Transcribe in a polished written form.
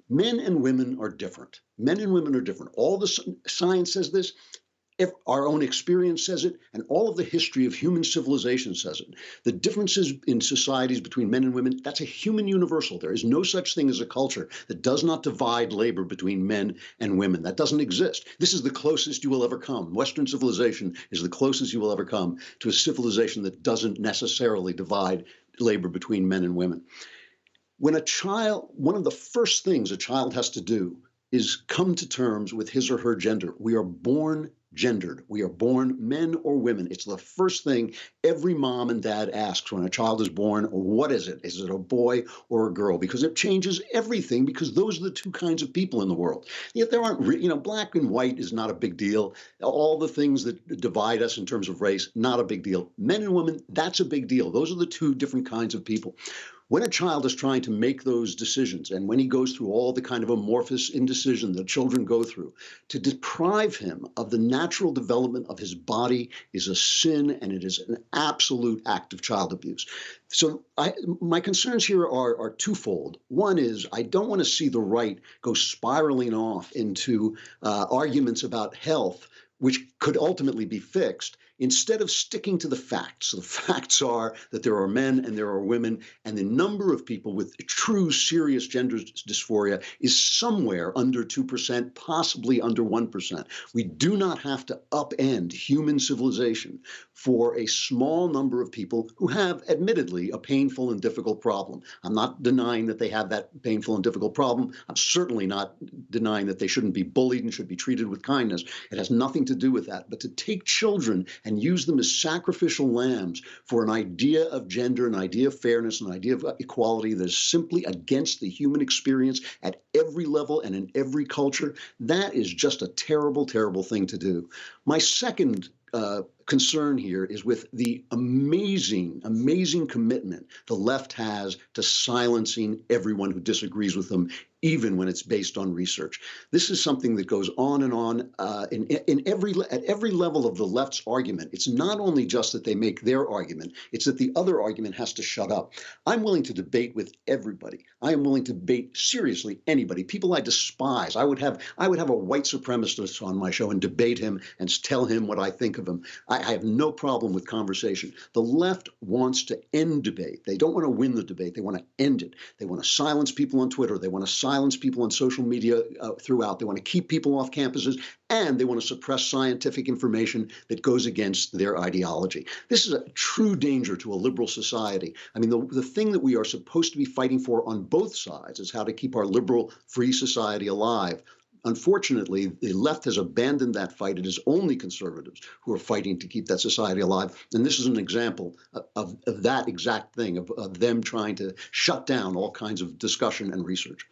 Men and women are different. Men and women are different. All the science says this. If our own experience says it, and all of the history of human civilization says it. The differences in societies between men and women, that's a human universal. There is no such thing as a culture that does not divide labor between men and women. That doesn't exist. This is the closest you will ever come. Western civilization is the closest you will ever come to a civilization that doesn't necessarily divide labor between men and women. When a child, one of the first things a child has to do is come to terms with his or her gender. We are born gendered. We are born men or women. It's the first thing every mom and dad asks when a child is born. What is it? Is it a boy or a girl? Because it changes everything, because those are the two kinds of people in the world. Yet there aren't, black and white is not a big deal. All the things that divide us in terms of race, not a big deal. Men and women, that's a big deal. Those are the two different kinds of people. When a child is trying to make those decisions, and when he goes through all the kind of amorphous indecision that children go through, to deprive him of the natural development of his body is a sin, and it is an absolute act of child abuse. So my concerns here are twofold. One is I don't want to see the right go spiraling off into arguments about health, which could ultimately be fixed, instead of sticking to the facts. The facts are that there are men and there are women, and the number of people with true serious gender dysphoria is somewhere under 2%, possibly under 1%. We do not have to upend human civilization for a small number of people who have, admittedly, a painful and difficult problem. I'm not denying that they have that painful and difficult problem. I'm certainly not denying that they shouldn't be bullied and should be treated with kindness. It has nothing to do with that. But to take children and use them as sacrificial lambs for an idea of gender, an idea of fairness, an idea of equality that is simply against the human experience at every level and in every culture, that is just a terrible, terrible thing to do. My second concern here is with the amazing, amazing commitment the left has to silencing everyone who disagrees with them, even when it's based on research. This is something that goes on and on at every level of the left's argument. It's not only just that they make their argument, it's that the other argument has to shut up. I'm willing to debate with everybody. I am willing to debate seriously anybody, people I despise. I would have a white supremacist on my show and debate him and tell him what I think of him. I have no problem with conversation. The left wants to end debate. They don't want to win the debate. They want to end it. They want to silence people on Twitter. They want to silence people on social media throughout. They want to keep people off campuses, and they want to suppress scientific information that goes against their ideology. This is a true danger to a liberal society. I mean, the thing that we are supposed to be fighting for on both sides is how to keep our liberal, free society alive. Unfortunately, the left has abandoned that fight. It is only conservatives who are fighting to keep that society alive. And this is an example of that exact thing, of them trying to shut down all kinds of discussion and research.